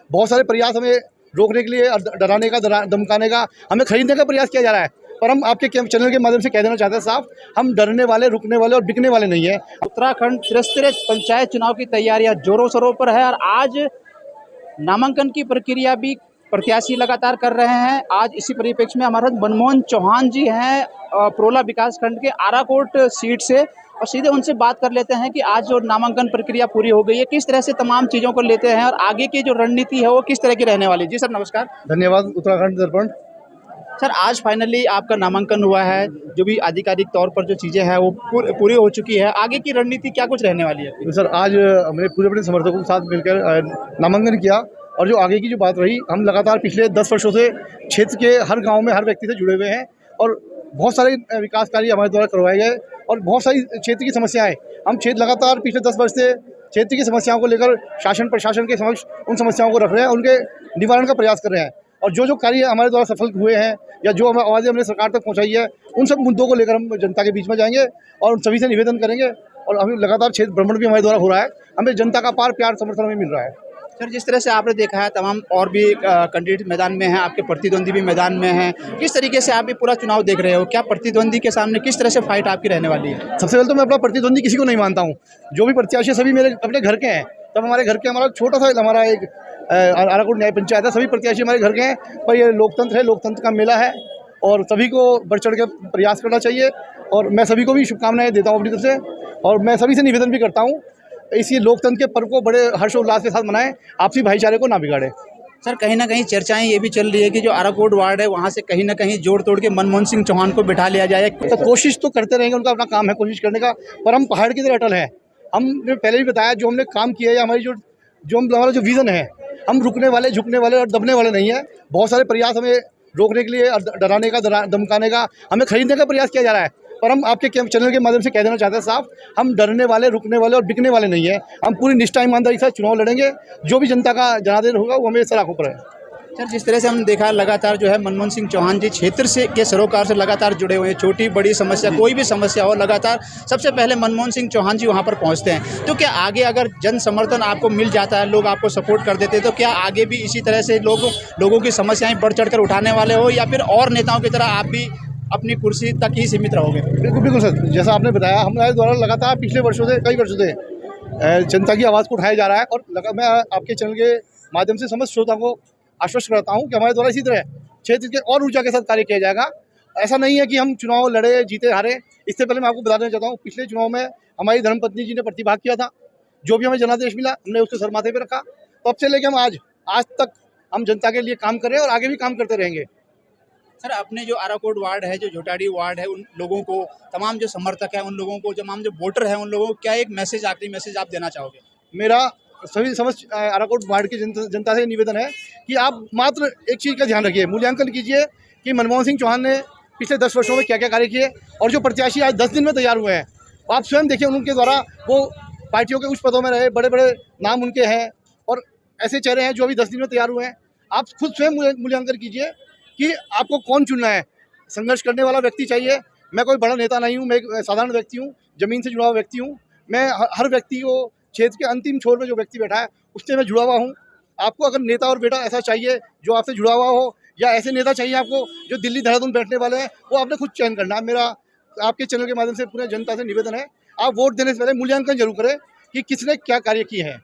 बहुत सारे प्रयास हमें रोकने के लिए, डराने का, धमकाने का, हमें खरीदने का प्रयास किया जा रहा है। पर हम आपके चैनल के माध्यम से कह देना चाहते हैं साफ, हम डरने वाले, रुकने वाले और बिकने वाले नहीं है। उत्तराखंड त्रिस्तरीय पंचायत चुनाव की तैयारियां जोरों शोरों पर है और आज नामांकन की प्रक्रिया भी प्रत्याशी लगातार कर रहे हैं। आज इसी परिप्रेक्ष्य में हमारे साथ मनमोहन चौहान जी हैं, प्रोला विकासखंड के आराकोट सीट से, और सीधे उनसे बात कर लेते हैं कि आज जो नामांकन प्रक्रिया पूरी हो गई है, किस तरह से तमाम चीज़ों को लेते हैं और आगे की जो रणनीति है वो किस तरह की रहने वाली है। जी सर नमस्कार। धन्यवाद। उत्तराखंड दर्पण। सर आज फाइनली आपका नामांकन हुआ है, जो भी आधिकारिक तौर पर जो चीज़ें हैं वो पूरी हो चुकी है, आगे की रणनीति क्या कुछ रहने वाली है? तो सर आज हमने पूरे अपने समर्थकों के साथ मिलकर नामांकन किया, और जो आगे की जो बात रही, हम लगातार पिछले 10 वर्षों से क्षेत्र के हर गांव में हर व्यक्ति से जुड़े हुए हैं और बहुत सारे विकास कार्य हमारे द्वारा करवाए गए और बहुत सारी क्षेत्र की समस्याएं हम क्षेत्र लगातार पिछले 10 वर्ष से क्षेत्र की समस्याओं को लेकर शासन प्रशासन के समक्ष उन समस्याओं को रख रहे हैं, उनके निवारण का प्रयास कर रहे हैं। और जो कार्य हमारे द्वारा सफल हुए हैं या जो आवाज़ें हमने सरकार तक पहुंचाई है, उन सब मुद्दों को लेकर हम जनता के बीच में जाएंगे और उन सभी से निवेदन करेंगे। और अभी लगातार क्षेत्र भ्रमण भी हमारे द्वारा हो रहा है, हमें जनता का पार प्यार समर्थन हमें मिल रहा है। सर जिस तरह से आपने देखा है तमाम और भी कैंडिडेट मैदान में हैं, आपके प्रतिद्वंदी भी मैदान में हैं, किस तरीके से आप भी पूरा चुनाव देख रहे हो? क्या प्रतिद्वंदी के सामने किस तरह से फाइट आपकी रहने वाली है? सबसे पहले तो मैं अपना प्रतिद्वंदी किसी को नहीं मानता हूँ। जो भी प्रत्याशी सभी मेरे अपने घर के हैं। तब हमारे घर के, हमारा छोटा सा हमारा एक आराकोट न्याय पंचायत है, सभी प्रत्याशी हमारे घर के हैं। पर ये लोकतंत्र है, लोकतंत्र का मेला है और सभी को बढ़ चढ़ के प्रयास करना चाहिए। और मैं सभी को भी शुभकामनाएं देता हूँ अपनी तरफ से, और मैं सभी से निवेदन भी करता हूँ इसी लोकतंत्र के पर्व को बड़े हर्षोल्लास के साथ मनाएं, आपसी भाईचारे को ना बिगाड़े। सर कहीं ना कहीं चर्चाएं ये भी चल रही है कि जो आराकोट वार्ड है वहाँ से कहीं ना कहीं जोड़ तोड़ के मनमोहन सिंह चौहान को बिठा लिया जाए। तो कोशिश तो करते रहेंगे, उनका अपना काम है कोशिश करने का, पर हम पहाड़ की तरह अटल है। हमने पहले भी बताया, जो हमने काम किया है, हमारी जो हमारा जो विज़न है, हम रुकने वाले, झुकने वाले और दबने वाले नहीं है। बहुत सारे प्रयास हमें रोकने के लिए, डराने का, धमकाने का, हमें खरीदने का प्रयास किया जा रहा है। पर हम आपके चैनल के माध्यम से कह देना चाहते हैं साफ, हम डरने वाले, रुकने वाले और बिकने वाले नहीं है। हम पूरी निष्ठा ईमानदारी से चुनाव लड़ेंगे, जो भी जनता का जनादेश होगा वो हमें सलाखों पर है। सर जिस तरह से हमने देखा लगातार जो है मनमोहन सिंह चौहान जी क्षेत्र से के सरोकार से लगातार जुड़े हुए हैं, छोटी बड़ी समस्या कोई भी समस्या हो लगातार सबसे पहले मनमोहन सिंह चौहान जी वहां पर पहुंचते हैं। तो क्या आगे अगर जन समर्थन आपको मिल जाता है, लोग आपको सपोर्ट कर देते हैं, तो क्या आगे भी इसी तरह से लोगों की समस्याएं बढ़ चढ़ कर उठाने वाले हो, या फिर और नेताओं की तरह आप भी अपनी कुर्सी तक ही सीमित रहोगे? बिल्कुल बिल्कुल सर, जैसा आपने बताया, हमारे द्वारा लगातार पिछले वर्षों से, कई वर्षों से जनता की आवाज़ को उठाया जा रहा है। और मैं आपके चैनल के माध्यम से समस्त श्रोता को आश्वस्त करता हूं कि हमारे द्वारा इसी तरह क्षेत्र के और ऊर्जा के साथ कार्य किया जाएगा। ऐसा नहीं है कि हम चुनाव लड़े, जीते, हारे। इससे पहले मैं आपको बता देना चाहता हूं, पिछले चुनाव में हमारी धर्मपत्नी जी ने प्रतिभाग किया था। जो भी हमें जनादेश मिला, हमने उसके सर माथे पे रखा। तब से लेकर हम आज तक हम जनता के लिए काम कर रहे हैं और आगे भी काम करते रहेंगे। सर अपने जो आराकोट वार्ड है, जो झोटाड़ी वार्ड है, उन लोगों को, तमाम जो समर्थक हैं उन लोगों को, तमाम जो वोटर हैं उन लोगों को क्या एक मैसेज, आखिरी मैसेज आप देना चाहोगे? मेरा सभी समस्त आराकोट वार्ड की जनता से निवेदन है कि आप मात्र एक चीज़ का ध्यान रखिए, मूल्यांकन कीजिए कि मनमोहन सिंह चौहान ने पिछले 10 वर्षों में क्या क्या कार्य किए, और जो प्रत्याशी आज 10 दिन में तैयार हुए हैं, आप स्वयं देखिए, उनके द्वारा वो पार्टियों के उच्च पदों में रहे, बड़े बड़े नाम उनके हैं, और ऐसे चेहरे हैं जो अभी 10 दिन में तैयार हुए हैं। आप खुद स्वयं मूल्यांकन कीजिए कि आपको कौन चुनना है। संघर्ष करने वाला व्यक्ति चाहिए। मैं कोई बड़ा नेता नहीं हूँ, मैं एक साधारण व्यक्ति हूँ, ज़मीन से जुड़ा हुआ व्यक्ति हूँ। मैं हर व्यक्ति को, क्षेत्र के अंतिम छोर में जो व्यक्ति बैठा है उससे मैं जुड़ा हुआ हूँ। आपको अगर नेता और बेटा ऐसा चाहिए जो आपसे जुड़ा हुआ हो, या ऐसे नेता चाहिए आपको जो दिल्ली देहरादून बैठने वाले हैं, वो आपने खुद चयन करना है। मेरा आपके चैनल के माध्यम से पूरे जनता से निवेदन है, आप वोट देने से पहले मूल्यांकन जरूर करें कि किसने क्या कार्य किए हैं।